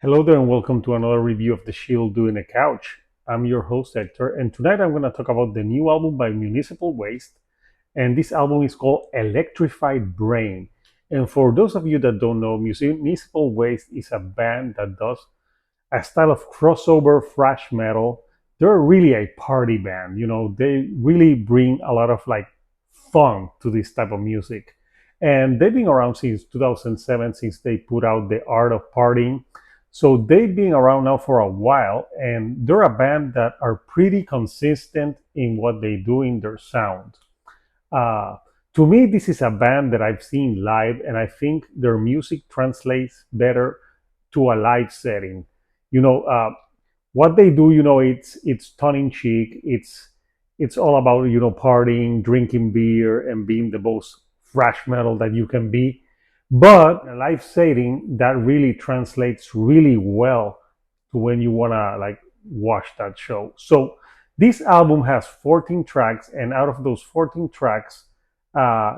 Hello there, and welcome to another review of The Shield Doing a Couch. I'm your host, Hector, and tonight I'm going to talk about the new album by Municipal Waste. And this album is called Electrified Brain. And for those of you that don't know, Municipal Waste is a band that does a style of crossover thrash metal. They're really a party band. They really bring a lot of fun to this type of music. And they've been around since 2007, since they put out The Art of Partying. So they've been around now for a while, and they're a band that are pretty consistent in what they do in their sound. Uh, to me, this is a band that I've seen live, and I think their music translates better to a live setting. You know, uh, what they do, it's tongue in cheek. It's all about partying, drinking beer, and being the most thrash metal that you can be. But in a live setting, that really translates really well to when you wanna watch that show. So this album has 14 tracks, and out of those 14 tracks,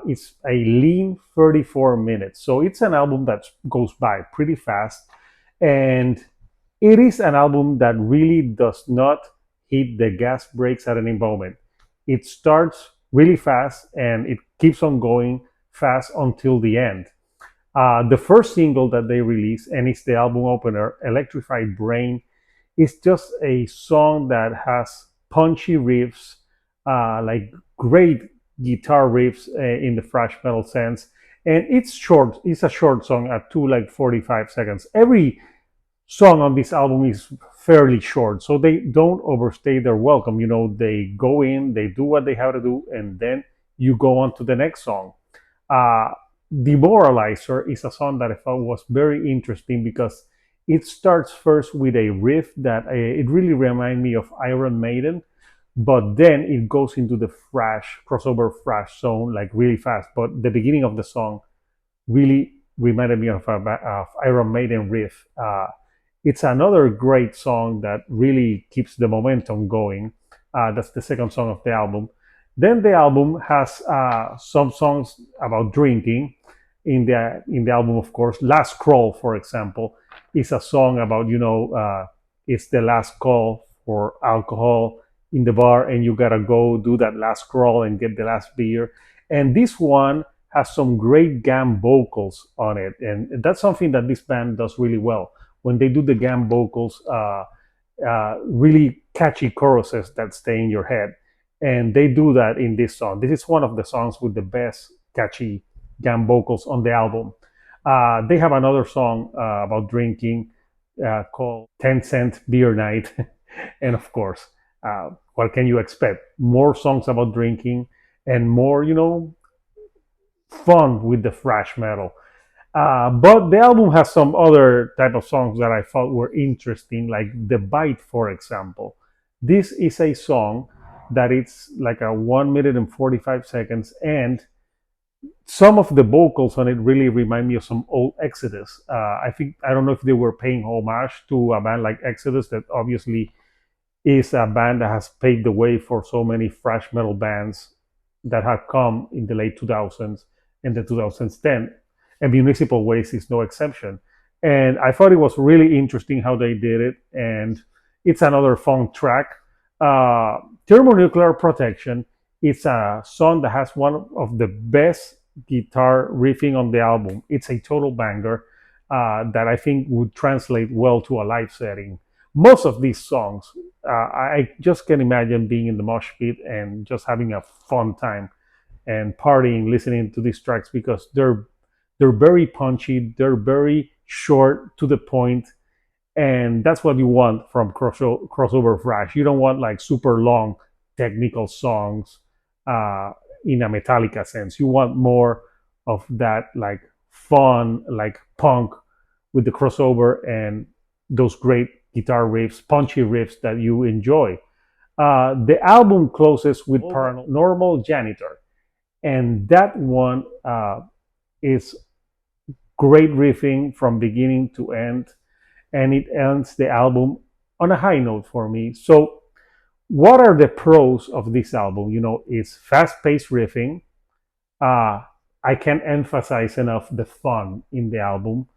it's a lean 34 minutes. So it's an album that goes by pretty fast, and it is an album that really does not hit the gas brakes at any moment. It starts really fast and it keeps on going fast until the end. The first single that they released, and it's the album opener, Electrified Brain, is just a song that has punchy riffs, like great guitar riffs in the thrash metal sense. And it's short. It's a short song at 45 seconds. Every song on this album is fairly short, so they don't overstay their welcome. They go in, they do what they have to do, and then you go on to the next song. Uh, Demoralizer is a song that I thought was very interesting because it starts first with a riff that it really reminded me of Iron Maiden, but then it goes into the thrash crossover thrash zone like really fast. But the beginning of the song really reminded me of Iron Maiden riff. It's another great song that really keeps the momentum going. That's the second song of the album. Then the album has some songs about drinking. In the album, of course, "Last Crawl," for example, is a song about it's the last call for alcohol in the bar, and you gotta go do that last crawl and get the last beer. And this one has some great gam vocals on it, and that's something that this band does really well when they do the gam vocals. Really catchy choruses that stay in your head, and they do that in this song. This is one of the songs with the best catchy gam vocals on the album. They have another song about drinking called 10 Cent Beer Night. And of course, what can you expect? More songs about drinking and more, fun with the thrash metal. But the album has some other type of songs that I thought were interesting, like "The Bite," for example. This is a song that it's like a 1 minute and 45 seconds, and some of the vocals on it really remind me of some old Exodus. I don't know if they were paying homage to a band like Exodus, that obviously is a band that has paved the way for so many thrash metal bands that have come in the late 2000s and the 2010, and Municipal Waste is no exception. And I thought it was really interesting how they did it, and it's another fun track. Uh, Thermonuclear Protection. It's a song that has one of the best guitar riffing on the album. It's a total banger that I think would translate well to a live setting. Most of these songs, I just can imagine being in the mosh pit and just having a fun time and partying, listening to these tracks because they're very punchy, they're very short to the point, and that's what you want from crossover thrash. You don't want like super long technical songs uh, in a Metallica sense. You want more of that like fun, like punk with the crossover and those great guitar riffs, punchy riffs that you enjoy. The album closes with "Paranormal Janitor," and that one is great riffing from beginning to end, and it ends the album on a high note for me. So, what are the pros of this album? It's fast-paced riffing. Uh, I can't emphasize enough the fun in the album.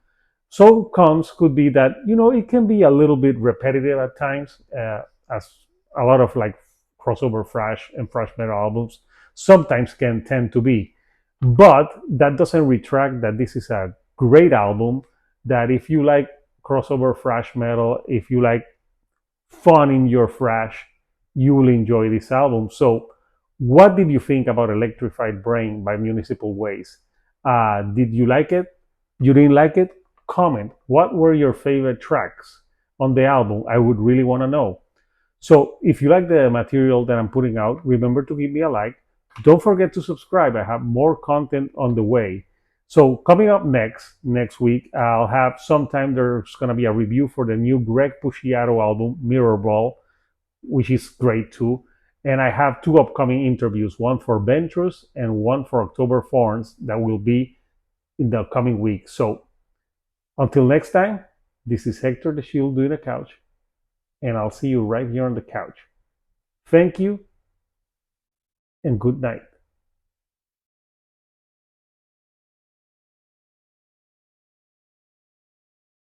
So cons could be that it can be a little bit repetitive at times, as a lot of like crossover thrash and thrash metal albums sometimes can tend to be. But that doesn't retract that this is a great album. That if you like crossover thrash metal, if you like fun in your thrash, you will enjoy this album. So, what did you think about Electrified Brain by Municipal Waste? Did you like it? You didn't like it? Comment. What were your favorite tracks on the album? I would really want to know. So, if you like the material that I'm putting out, remember to give me a like. Don't forget to subscribe. I have more content on the way. So, coming up next week, I'll have sometime there's going to be a review for the new Greg Puciato album, Mirror Ball, which is great too. And I have two upcoming interviews, one for Ventures and one for October Thorns, that will be in the coming week. So until next time, this is Hector the Shield doing a couch, and I'll see you right here on the couch. Thank you and good night.